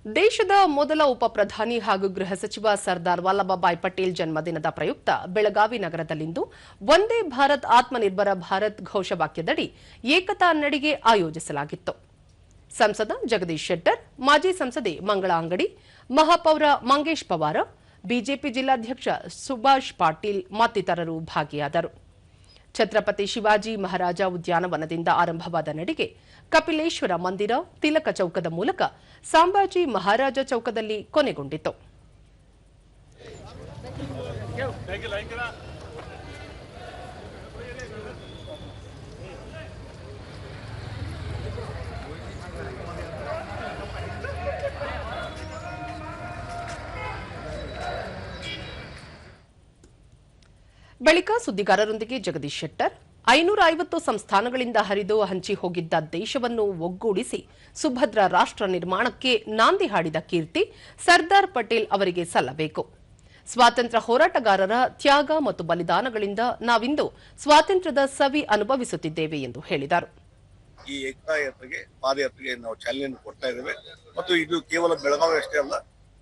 ದೇಶದ ಮೊದಲ ಉಪ ಪ್ರಧಾನಿ ಹಾಗೂ ಗೃಹ ಸಚಿವ ಸರ್ದಾರ್ ವಲ್ಲಭಭಾಯ್ ಪಟೇಲ್ ಜನ್ಮದಿನದ ಪ್ರಯುಕ್ತ ಬೆಳಗಾವಿ ನಗರದಲ್ಲಿಂದು ವಂದೇ ಭಾರತ್ ಆತ್ಮನಿರ್ಭರ ಭಾರತ್ ಘೋಷವಾಕ್ಯದಡಿ ಏಕತಾ ನಡಿಗೆ ಆಯೋಜಿಸಲಾಗಿತ್ತು. ಸಂಸದ ಜಗದೀಶ್ ಶೆಟ್ಟರ್, ಮಾಜಿ ಸಂಸದೆ ಮಂಗಳಾ ಅಂಗಡಿ, ಮಹಾಪೌರ ಮಂಗೇಶ್ ಪವಾರ, ಬಿಜೆಪಿ ಜಿಲ್ಲಾಧ್ಯಕ್ಷ ಸುಭಾಷ್ ಪಾಟೀಲ್ ಮತ್ತಿತರರು ಭಾಗಿಯಾದರು. ಛತ್ರಪತಿ ಶಿವಾಜಿ ಮಹಾರಾಜ ಉದ್ಯಾನವನದಿಂದ ಆರಂಭವಾದ ನಡಿಗೆ ಕಪಿಲೇಶ್ವರ ಮಂದಿರ, ತಿಲಕ ಚೌಕದ ಮೂಲಕ ಸಂಭಾಜಿ ಮಹಾರಾಜ ಚೌಕದಲ್ಲಿ ಕೊನೆಗೊಂಡಿತು. ಬಳಿಕ ಸುದ್ದಿಗಾರರೊಂದಿಗೆ ಜಗದೀಶ್ ಶೆಟ್ಟರ್ 550 ಸಂಸ್ಥಾನಗಳಿಂದ ಹರಿದು ಹಂಚಿ ಹೋಗಿದ್ದ ದೇಶವನ್ನು ಒಗ್ಗೂಡಿಸಿ ಸುಭದ್ರ ರಾಷ್ಟ್ರ ನಿರ್ಮಾಣಕ್ಕೆ ನಾಂದಿ ಹಾಡಿದ ಕೀರ್ತಿ ಸರ್ದಾರ್ ಪಟೇಲ್ ಅವರಿಗೆ ಸಲ್ಲಬೇಕು. ಸ್ವಾತಂತ್ರ್ಯ ಹೋರಾಟಗಾರರ ತ್ಯಾಗ ಮತ್ತು ಬಲಿದಾನಗಳಿಂದ ನಾವಿಂದು ಸ್ವಾತಂತ್ರ್ಯದ ಸವಿ ಅನುಭವಿಸುತ್ತಿದ್ದೇವೆ ಎಂದು ಹೇಳಿದರು. ಈ ಏಕತಾ ಯಾತ್ರೆಗೆ ಪಾದಯಾತ್ರೆಗೆ ನಾವು ಚಾಲನೆಯನ್ನು ಕೊಡ್ತಾ ಇದ್ದೇವೆ ಮತ್ತು ಇದು ಕೇವಲ ಬೆಳಗಾವಿ ಅಷ್ಟೇ ಅಲ್ಲ,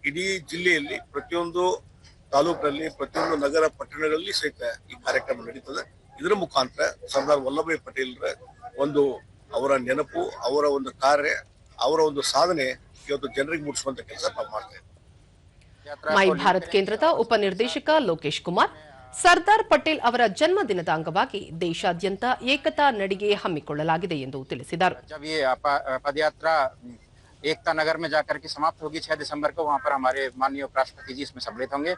ಇಡೀ ಜಿಲ್ಲೆಯಲ್ಲಿ ಪ್ರತಿಯೊಂದು ತಾಲೂಕಿನಲ್ಲಿ ಪ್ರತಿಯೊಂದು ನಗರ ಪಟ್ಟಣಗಳಲ್ಲಿ ಸಹಿತ ಈ ಕಾರ್ಯಕ್ರಮ ನಡೀತದೆ. ಇದರ ಮುಖಾಂತರ ಸರ್ದಾರ್ ವಲ್ಲಭಭಾಯ್ ಪಟೇಲ್ರ ಒಂದು ಅವರ ನೆನಪು, ಅವರ ಒಂದು ಕಾರ್ಯ, ಅವರ ಒಂದು ಸಾಧನೆ ಇವತ್ತು ಜನರಿಗೆ ಮುಟ್ಟಿಸುವಂತ ಕೆಲಸ ನಾವು ಮಾಡ್ತಾ ಇದ್ದೇವೆ. ಮೈ ಭಾರತ್ ಕೇಂದ್ರದ ಉಪನಿರ್ದೇಶಕ ಲೋಕೇಶ್ ಕುಮಾರ್, ಸರ್ದಾರ್ ಪಟೇಲ್ ಅವರ ಜನ್ಮದಿನದ ಅಂಗವಾಗಿ ದೇಶಾದ್ಯಂತ ಏಕತಾ ನಡಿಗೆ ಹಮ್ಮಿಕೊಳ್ಳಲಾಗಿದೆ ಎಂದು ತಿಳಿಸಿದರು. एकता नगर में जाकर के समाप्त होगी 6 दिसंबर को। वहां पर हमारे माननीय उपराष्ट्रपति जी इसमें सम्मिलित होंगे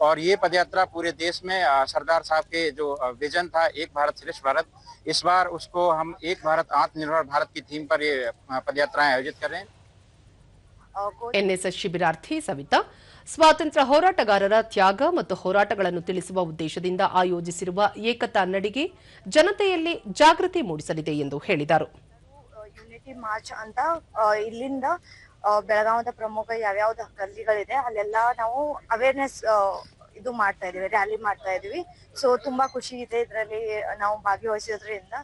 और ये पदयात्रा पूरे देश में सरदार साहब के जो विजन था एक भारत श्रेष्ठ भारत, इस बार उसको हम एक भारत आत्मनिर्भर भारत की थीम पर ये पदयात्राएं आयोजित कर रहे हैं. ಎನ್ಎಸ್ಎಸ್ ಶಿಬಿರಾರ್ಥಿ ಸವಿತಾ, ಸ್ವಾತಂತ್ರ್ಯ ಹೋರಾಟಗಾರರ ತ್ಯಾಗ ಮತ್ತು ಹೋರಾಟಗಳನ್ನು ತಿಳಿಸುವ ಉದ್ದೇಶದಿಂದ ಆಯೋಜಿಸಿರುವ ಏಕತಾ ನಡಿಗೆ ಜನತೆಯಲ್ಲಿ ಜಾಗೃತಿ ಮೂಡಿಸಲಿದೆ ಎಂದು ಹೇಳಿದರು. ಯೂನಿಟಿ ಮಾರ್ಚ್ ಅಂತ ಇಲ್ಲಿಂದ ಬೆಳಗಾವದ ಪ್ರಮುಖ ಯಾವ್ಯಾವ ಗಲ್ಲಿಗಳಿದೆ ಅಲ್ಲೆಲ್ಲ ನಾವು ಅವೇರ್ನೆಸ್ ಇದು ಮಾಡ್ತಾ ಇದೀವಿ, ರ್ಯಾಲಿ ಮಾಡ್ತಾ ಇದೀವಿ. ಸೊ ತುಂಬಾ ಖುಷಿ ಇದೆ ಇದರಲ್ಲಿ ನಾವು ಭಾಗವಹಿಸೋದ್ರಿಂದ.